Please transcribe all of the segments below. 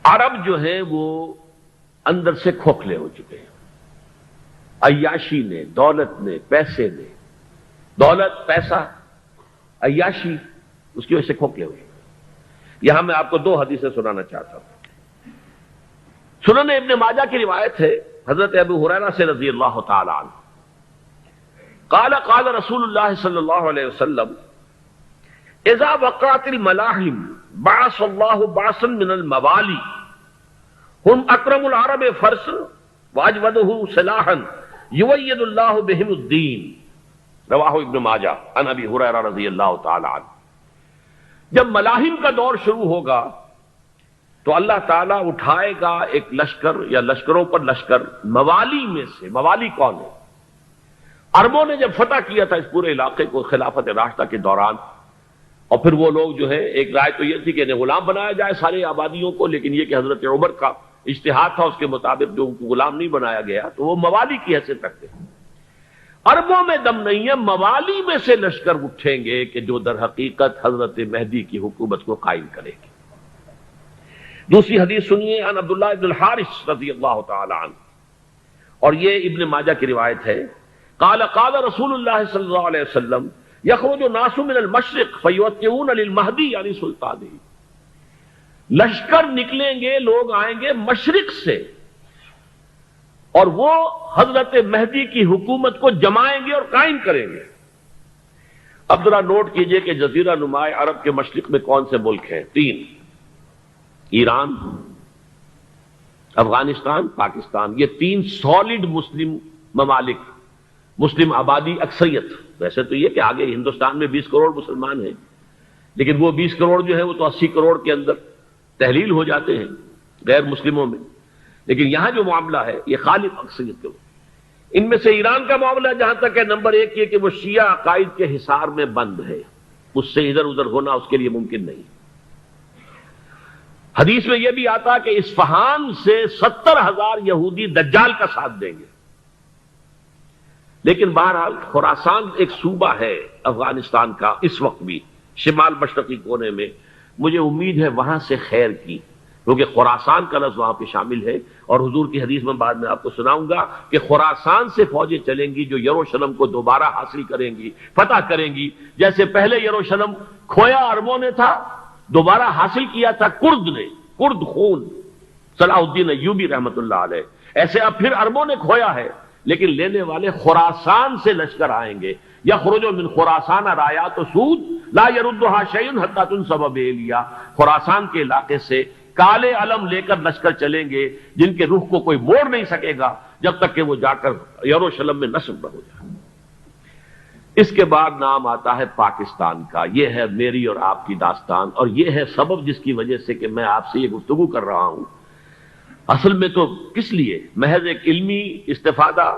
عرب جو ہیں وہ اندر سے کھوکھلے ہو چکے ہیں، عیاشی نے، دولت نے، پیسے نے، دولت، پیسہ، عیاشی، اس کی وجہ سے کھوکھلے ہوئے۔ یہاں میں آپ کو دو حدیثیں سنانا چاہتا ہوں۔ سنن ابن ماجہ کی روایت ہے حضرت ابو ہریرہ سے رضی اللہ تعالی عنہ، قال قال رسول اللہ صلی اللہ علیہ وسلم اذا وقعت الملاحم بعث اللہ بعثا من الموالی ہم اکرم العرب فرسا واجودہ سلاحا یوید اللہ بہم الدین، رواہ ابن ماجہ عن ابی ہریرہ رضی اللہ تعالی عنہ۔ جب ملاحم کا دور شروع ہوگا تو اللہ تعالیٰ اٹھائے گا ایک لشکر یا لشکروں پر لشکر موالی میں سے۔ موالی کون ہے؟ عربوں نے جب فتح کیا تھا اس پورے علاقے کو خلافت راشدہ کے دوران، اور پھر وہ لوگ جو ہے، ایک رائے تو یہ تھی کہ انہیں غلام بنایا جائے سارے آبادیوں کو، لیکن یہ کہ حضرت عمر کا اجتہاد تھا، اس کے مطابق جو ان کو غلام نہیں بنایا گیا تو وہ موالی کی حیثیت رکھتے ہیں۔ عربوں میں دم نہیں ہے، موالی میں سے لشکر اٹھیں گے کہ جو در حقیقت حضرت مہدی کی حکومت کو قائم کرے گی۔ دوسری حدیث سنیے، عن عبداللہ ابن الحارث رضی اللہ تعالی عنہ، اور یہ ابن ماجہ کی روایت ہے، قال قال رسول اللہ صلی اللہ علیہ وسلم یخرج الناس من المشرق فیوقعون للمہدی یعنی سلطانہ، لشکر نکلیں گے، لوگ آئیں گے مشرق سے اور وہ حضرت مہدی کی حکومت کو جمائیں گے اور قائم کریں گے۔ اب ذرا نوٹ کیجئے کہ جزیرہ نما عرب کے مشرق میں کون سے ملک ہیں؟ تین: ایران، افغانستان، پاکستان۔ یہ تین سالڈ مسلم ممالک، مسلم آبادی اکثریت۔ ویسے تو یہ کہ آگے ہندوستان میں 20 کروڑ مسلمان ہیں، لیکن وہ 20 کروڑ جو ہے وہ تو 80 کروڑ کے اندر تحلیل ہو جاتے ہیں غیر مسلموں میں، لیکن یہاں جو معاملہ ہے یہ خالص اکثریت کے۔ ان میں سے ایران کا معاملہ جہاں تک ہے، نمبر 1 یہ کہ وہ شیعہ عقائد کے حصار میں بند ہے، اس سے ادھر ادھر ہونا اس کے لیے ممکن نہیں۔ حدیث میں یہ بھی آتا کہ اصفہان سے 70,000 یہودی دجال کا ساتھ دیں گے۔ لیکن بہرحال خراسان ایک صوبہ ہے افغانستان کا اس وقت بھی، شمال مشرقی کونے میں، مجھے امید ہے وہاں سے خیر کی، کیونکہ خراسان کا لفظ وہاں پہ شامل ہے، اور حضور کی حدیث میں بعد میں آپ کو سناؤں گا کہ خراسان سے فوجیں چلیں گی جو یروشلم کو دوبارہ حاصل کریں گی، فتح کریں گی۔ جیسے پہلے یروشلم کھویا عربوں نے تھا، دوبارہ حاصل کیا تھا کرد نے، کرد خون صلاح الدین ایوبی رحمت اللہ علیہ، ایسے اب پھر عربوں نے کھویا ہے، لیکن لینے والے خراسان سے لشکر آئیں گے۔ یخرج من خراسان رایات سود لا یردھا شیء حتی تنصب بإیلیا، خراسان کے علاقے سے کالے علم لے کر لشکر چلیں گے جن کے رخ کو کوئی موڑ نہیں سکے گا جب تک کہ وہ جا کر یروشلم میں نصب نہ ہو جائے۔ اس کے بعد نام آتا ہے پاکستان کا۔ یہ ہے میری اور آپ کی داستان، اور یہ ہے سبب جس کی وجہ سے کہ میں آپ سے یہ گفتگو کر رہا ہوں۔ اصل میں تو کس لیے؟ محض ایک علمی استفادہ،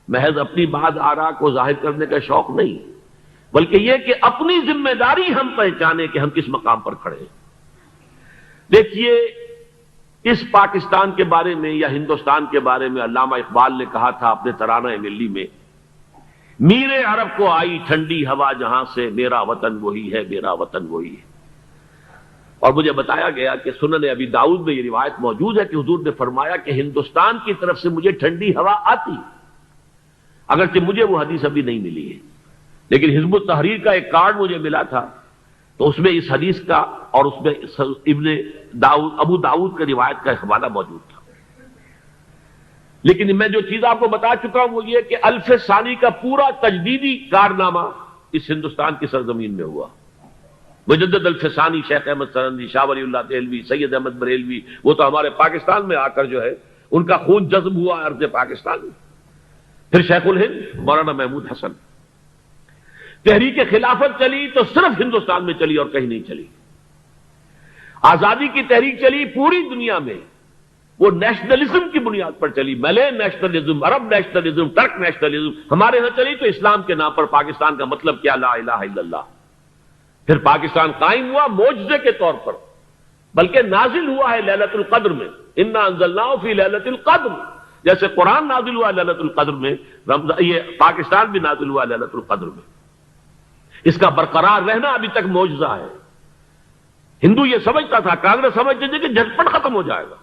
محض اپنی بعض آراء کو ظاہر کرنے کا شوق نہیں، بلکہ یہ کہ اپنی ذمہ داری ہم پہچانیں کہ ہم کس مقام پر کھڑے ہیں۔ دیکھیے، اس پاکستان کے بارے میں یا ہندوستان کے بارے میں علامہ اقبال نے کہا تھا اپنے ترانہ ملی میں، میرے عرب کو آئی ٹھنڈی ہوا جہاں سے، میرا وطن وہی ہے، میرا وطن وہی ہے۔ اور مجھے بتایا گیا کہ سنن ابی داؤد میں یہ روایت موجود ہے کہ حضور نے فرمایا کہ ہندوستان کی طرف سے مجھے ٹھنڈی ہوا آتی، اگرچہ مجھے وہ حدیث ابھی نہیں ملی ہے، لیکن حزب التحریر کا ایک کارڈ مجھے ملا تھا، تو اس میں اس حدیث کا اور اس میں ابن داؤد ابو داؤد کے روایت کا حوالہ موجود تھا۔ لیکن میں جو چیز آپ کو بتا چکا ہوں وہ یہ کہ الف ثانی کا پورا تجدیدی کارنامہ اس ہندوستان کی سرزمین میں ہوا۔ مجدد الف ثانی شیخ احمد سرندی، شاہ ولی اللہ دہلوی، سید احمد بریلوی، وہ تو ہمارے پاکستان میں آ کر جو ہے ان کا خون جذب ہوا ارض پاکستان میں۔ پھر شیخ الہند مولانا محمود حسن۔ تحریک خلافت چلی تو صرف ہندوستان میں چلی اور کہیں نہیں چلی۔ آزادی کی تحریک چلی پوری دنیا میں، وہ نیشنلزم کی بنیاد پر چلی، ملے نیشنلزم، عرب نیشنلزم، ترک نیشنلزم۔ ہمارے ہاں چلی تو اسلام کے نام پر پاکستان کا مطلب کیا؟ لا الہ الا اللہ۔ پھر پاکستان قائم ہوا معجزے کے طور پر، بلکہ نازل ہوا ہے لیلۃ القدر میں، انا انزلناہ فی لیلۃ القدر، جیسے قرآن نازل ہوا لیلۃ القدر میں، یہ پاکستان بھی نازل ہوا لیلۃ القدر میں۔ اس کا برقرار رہنا ابھی تک معجزہ ہے۔ ہندو یہ سمجھتا تھا، کانگریس سمجھتے تھے کہ جھٹپٹ ختم ہو جائے گا۔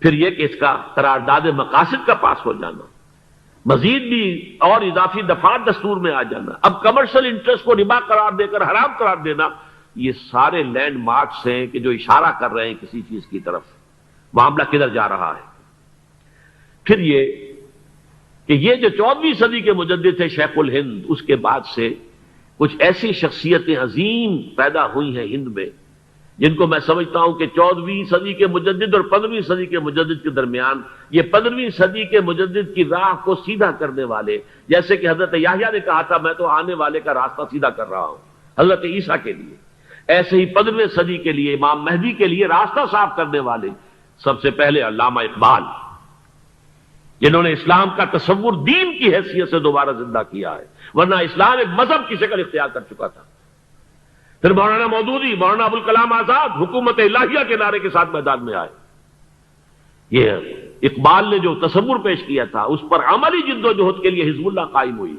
پھر یہ کہ اس کا قرارداد مقاصد کا پاس ہو جانا، مزید بھی اور اضافی دفعات دستور میں آ جانا، اب کمرشل انٹرسٹ کو ربا قرار دے کر حرام قرار دینا، یہ سارے لینڈ مارکس ہیں کہ جو اشارہ کر رہے ہیں کسی چیز کی طرف، معاملہ کدھر جا رہا ہے۔ پھر یہ کہ یہ جو 14ویں صدی کے مجدد تھے شیخ الہند، اس کے بعد سے کچھ ایسی شخصیتیں عظیم پیدا ہوئی ہیں ہند میں، جن کو میں سمجھتا ہوں کہ 14ویں صدی کے مجدد اور 15ویں صدی کے مجدد کے درمیان یہ 15ویں صدی کے مجدد کی راہ کو سیدھا کرنے والے، جیسے کہ حضرت یحییٰ نے کہا تھا میں تو آنے والے کا راستہ سیدھا کر رہا ہوں حضرت عیسیٰ کے لیے، ایسے ہی 15ویں صدی کے لیے امام مہدی کے لیے راستہ صاف کرنے والے سب سے پہلے علامہ اقبال، جنہوں نے اسلام کا تصور دین کی حیثیت سے دوبارہ زندہ کیا ہے، ورنہ اسلام ایک مذہب کی شکل اختیار کر چکا تھا۔ پھر مولانا مودودی، مولانا ابوالکلام آزاد حکومت الہیہ کے نعرے کے ساتھ میدان میں آئے۔ یہ اقبال نے جو تصور پیش کیا تھا اس پر عملی جد و جہد کے لیے حزب اللہ قائم ہوئی۔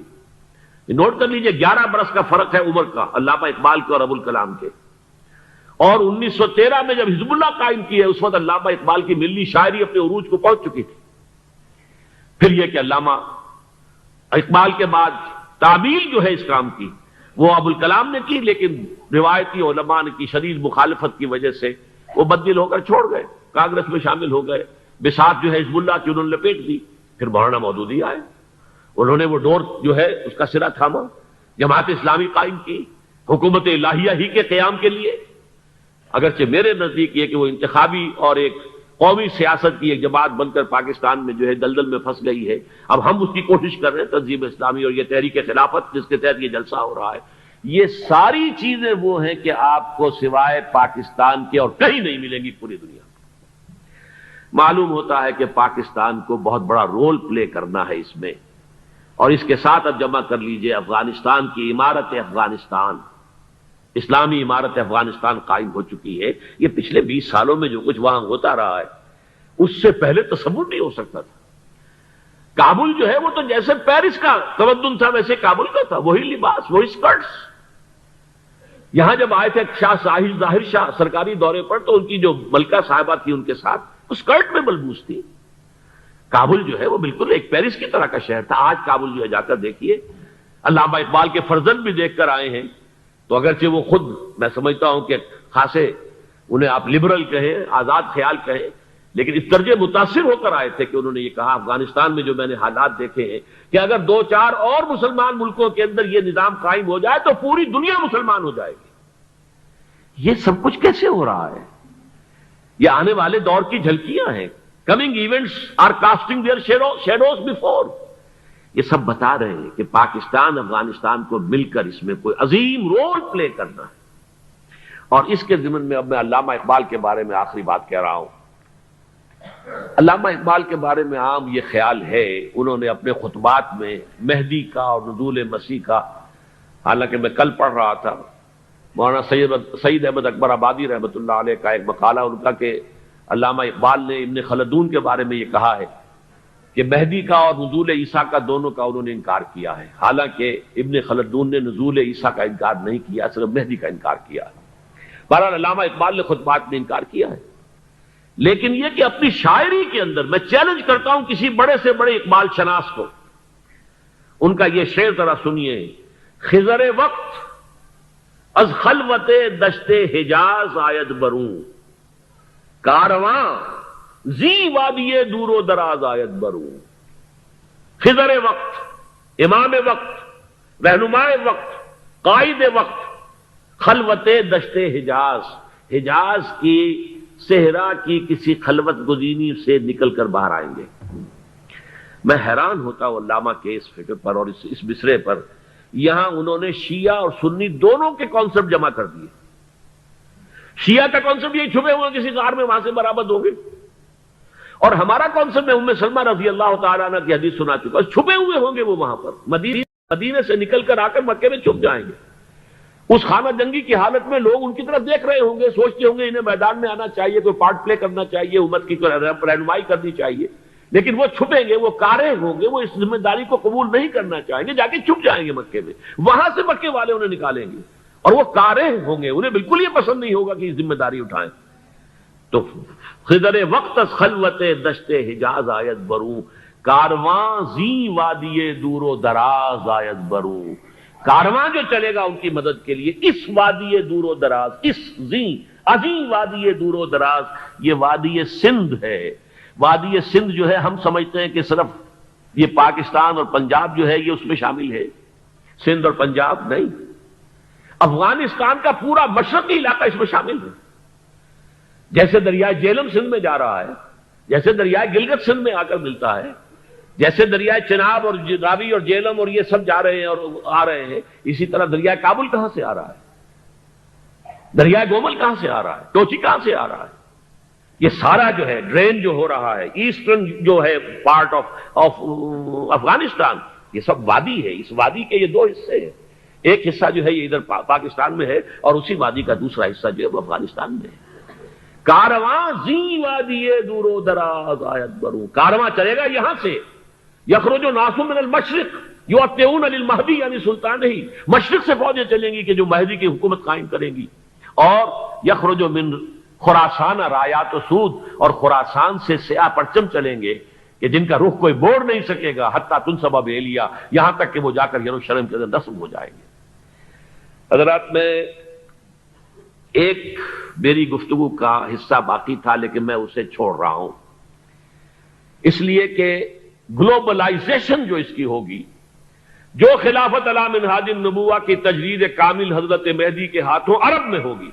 نوٹ کر لیجئے 11 برس کا فرق ہے عمر کا علامہ اقبال کے اور ابوالکلام کے، اور 1913 میں جب حزب اللہ قائم کی ہے اس وقت علامہ اقبال کی ملی شاعری اپنے عروج کو پہنچ چکی تھی۔ پھر یہ کہ علامہ اقبال کے بعد تعمیل جو ہے اس کام کی وہ ابوالکلام نے کی، لیکن روایتی علماء کی شدید مخالفت کی وجہ سے وہ بددل ہو کر چھوڑ گئے، کانگریس میں شامل ہو گئے، بساط جو ہے حزب اللہ کی انہوں نے لپیٹ دی۔ پھر مولانا مودودی آئے، انہوں نے وہ ڈور جو ہے اس کا سرا تھاما، جماعت اسلامی قائم کی حکومت الہیہ ہی کے قیام کے لیے۔ اگرچہ میرے نزدیک یہ کہ وہ انتخابی اور ایک قومی سیاست کی ایک جماعت بن کر پاکستان میں جو ہے دلدل میں پھنس گئی ہے، اب ہم اس کی کوشش کر رہے ہیں، تنظیم اسلامی اور یہ تحریک خلافت جس کے تحت یہ جلسہ ہو رہا ہے، یہ ساری چیزیں وہ ہیں کہ آپ کو سوائے پاکستان کے اور کہیں نہیں ملیں گی پوری دنیا میں۔ معلوم ہوتا ہے کہ پاکستان کو بہت بڑا رول پلے کرنا ہے اس میں، اور اس کے ساتھ اب جمع کر لیجئے افغانستان کی عمارت افغانستان، اسلامی عمارت افغانستان قائم ہو چکی ہے۔ یہ پچھلے 20 سالوں میں جو کچھ وہاں ہوتا رہا ہے اس سے پہلے تصور نہیں ہو سکتا تھا۔ کابل جو ہے وہ تو جیسے پیرس کا تمدن تھا ویسے کابل کا تھا، وہی لباس، وہی سکرٹس۔ یہاں جب آئے تھے شاہ ظاہر شاہ سرکاری دورے پر تو ان کی جو ملکہ صاحبہ تھی ان کے ساتھ وہ سکرٹ میں ملبوس تھی۔ کابل جو ہے وہ بالکل ایک پیرس کی طرح کا شہر تھا۔ آج کابل جو ہے جا کر دیکھیے، علامہ اقبال کے فرزند بھی دیکھ کر آئے ہیں، تو اگرچہ وہ خود میں سمجھتا ہوں کہ خاصے انہیں آپ لبرل کہیں، آزاد خیال کہیں، لیکن اس درجے متاثر ہو کر آئے تھے کہ انہوں نے یہ کہا افغانستان میں جو میں نے حالات دیکھے ہیں کہ اگر 2-4 اور مسلمان ملکوں کے اندر یہ نظام قائم ہو جائے تو پوری دنیا مسلمان ہو جائے گی۔ یہ سب کچھ کیسے ہو رہا ہے؟ یہ آنے والے دور کی جھلکیاں ہیں۔ Coming events are casting their shadows before. یہ سب بتا رہے ہیں کہ پاکستان افغانستان کو مل کر اس میں کوئی عظیم رول پلے کرنا ہے۔ اور اس کے ضمن میں اب میں علامہ اقبال کے بارے میں آخری بات کہہ رہا ہوں۔ علامہ اقبال کے بارے میں عام یہ خیال ہے، انہوں نے اپنے خطبات میں مہدی کا اور نزول مسیح کا، حالانکہ میں کل پڑھ رہا تھا مولانا سید احمد اکبر آبادی رحمۃ اللہ علیہ کا ایک مقالہ ان کا کہ علامہ اقبال نے ابن خلدون کے بارے میں یہ کہا ہے کہ مہدی کا اور نزول عیسیٰ کا دونوں کا انہوں نے انکار کیا ہے، حالانکہ ابن خلدون نے نزول عیسیٰ کا انکار نہیں کیا، صرف مہدی کا انکار کیا ہے۔ بہرحال علامہ اقبال نے خطبات میں انکار کیا ہے، لیکن یہ کہ اپنی شاعری کے اندر میں چیلنج کرتا ہوں کسی بڑے سے بڑے اقبال شناس کو، ان کا یہ شعر ذرا سنیے: خضر وقت از خلوت دشت حجاز آید بروں، کارواں زی وادی دور و دراز آید بروں۔ خضر وقت، امام وقت، رہنمائے وقت، قائد وقت، خلوت دشت حجاز، حجاز کی صحرا کی کسی خلوت گزینی سے نکل کر باہر آئیں گے۔ میں حیران ہوتا ہوں علامہ کے اس فکر پر اور اس مصرے پر۔ یہاں انہوں نے شیعہ اور سنی دونوں کے کانسیپٹ جمع کر دیے۔ شیعہ کا کانسیپٹ یہ چھپے ہوئے کسی غار میں وہاں سے برآمد ہوں گے، اور ہمارا کانسیپٹ میں ام سلمہ رضی اللہ تعالیٰ عنہ کی حدیث سنا چکا، چھپے ہوئے ہوں گے وہ وہاں پر، مدینے سے نکل کر آ کر مکے میں چھپ جائیں گے۔ اس خانہ جنگی کی حالت میں لوگ ان کی طرف دیکھ رہے ہوں گے، سوچتے ہوں گے انہیں میدان میں آنا چاہیے، کوئی پارٹ پلے کرنا چاہیے، امت کی رہنمائی کرنی چاہیے، لیکن وہ چھپیں گے، وہ کارے ہوں گے، وہ اس ذمہ داری کو قبول نہیں کرنا چاہیں گے، جا کے چھپ جائیں گے مکے میں، وہاں سے مکے والے انہیں نکالیں گے اور وہ کاریں ہوں گے، انہیں بالکل یہ پسند نہیں ہوگا کہ یہ ذمہ داری اٹھائیں. تو خضر وقت از خلوت دشت حجاز آیت بروں، کارواں زی وادی دور و دراز آیت بروں. کارواں جو چلے گا ان کی مدد کے لیے اس وادی دور و دراز، اس زی عظیم وادی دور و دراز، یہ وادی سندھ ہے. وادی سندھ جو ہے ہم سمجھتے ہیں کہ صرف یہ پاکستان اور پنجاب جو ہے یہ اس میں شامل ہے. سندھ اور پنجاب نہیں، افغانستان کا پورا مشرقی علاقہ اس میں شامل ہے. جیسے دریائے جیلم سندھ میں جا رہا ہے، جیسے دریائے گلگت سندھ میں آ کر ملتا ہے، جیسے دریائے چناب اور راوی اور جیلم اور یہ سب جا رہے ہیں اور آ رہے ہیں، اسی طرح دریائے کابل کہاں سے آ رہا ہے، دریائے گومل کہاں سے آ رہا ہے، ٹوچی کہاں سے آ رہا ہے. یہ سارا جو ہے ڈرین جو ہو رہا ہے ایسٹرن جو ہے پارٹ آف افغانستان، یہ سب وادی ہے. اس وادی کے یہ دو حصے ہیں، ایک حصہ جو ہے یہ ادھر پاکستان میں ہے اور اسی وادی کا دوسرا حصہ جو ہے وہ افغانستان میں ہے. کارواں زی وادی دور و دراز آیت بروں، کارواں چلے گا یہاں سے. یخرج ناس من المشرق یؤتون للمہدی یعنی سلطان ہی، مشرق سے فوجیں چلیں گی کہ جو مہدی کی حکومت قائم کریں گی. اور یخرج من خراسان رایات و سود، اور خراسان سے سیاہ پرچم چلیں گے کہ جن کا رخ کوئی موڑ نہیں سکے گا، حتیٰ تنصب بیلیا، یہاں تک کہ وہ جا کر یروشلم کے اندر نصب ہو جائیں گے. حضرات، میں ایک میری گفتگو کا حصہ باقی تھا لیکن میں اسے چھوڑ رہا ہوں، اس لیے کہ گلوبلائزیشن جو اس کی ہوگی، جو خلافت علی منہاج النبوہ کی تجرید کامل حضرت مہدی کے ہاتھوں عرب میں ہوگی،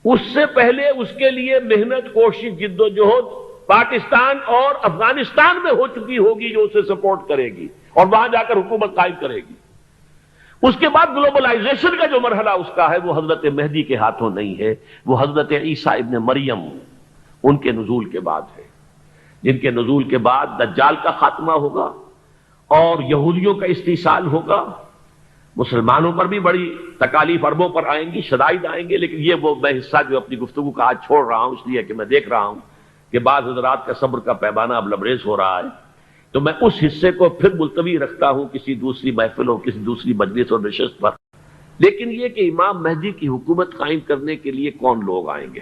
اس سے پہلے اس کے لیے محنت، کوشش، جد و جہد پاکستان اور افغانستان میں ہو چکی ہوگی جو اسے سپورٹ کرے گی اور وہاں جا کر حکومت قائم کرے گی. اس کے بعد گلوبلائزیشن کا جو مرحلہ اس کا ہے وہ حضرت مہدی کے ہاتھوں نہیں ہے، وہ حضرت عیسیٰ ابن مریم ان کے نزول کے بعد ہے، جن کے نزول کے بعد دجال کا خاتمہ ہوگا اور یہودیوں کا استحصال ہوگا. مسلمانوں پر بھی بڑی تکالیف اربوں پر آئیں گی، شدائد آئیں گے، لیکن یہ وہ میں حصہ جو اپنی گفتگو کا آج چھوڑ رہا ہوں اس لیے کہ میں دیکھ رہا ہوں کہ بعض حضرات کا صبر کا پیمانہ اب لبریز ہو رہا ہے. تو میں اس حصے کو پھر ملتوی رکھتا ہوں کسی دوسری محفل اور کسی دوسری مجلس اور نشست پر. لیکن یہ کہ امام مہدی کی حکومت قائم کرنے کے لیے کون لوگ آئیں گے؟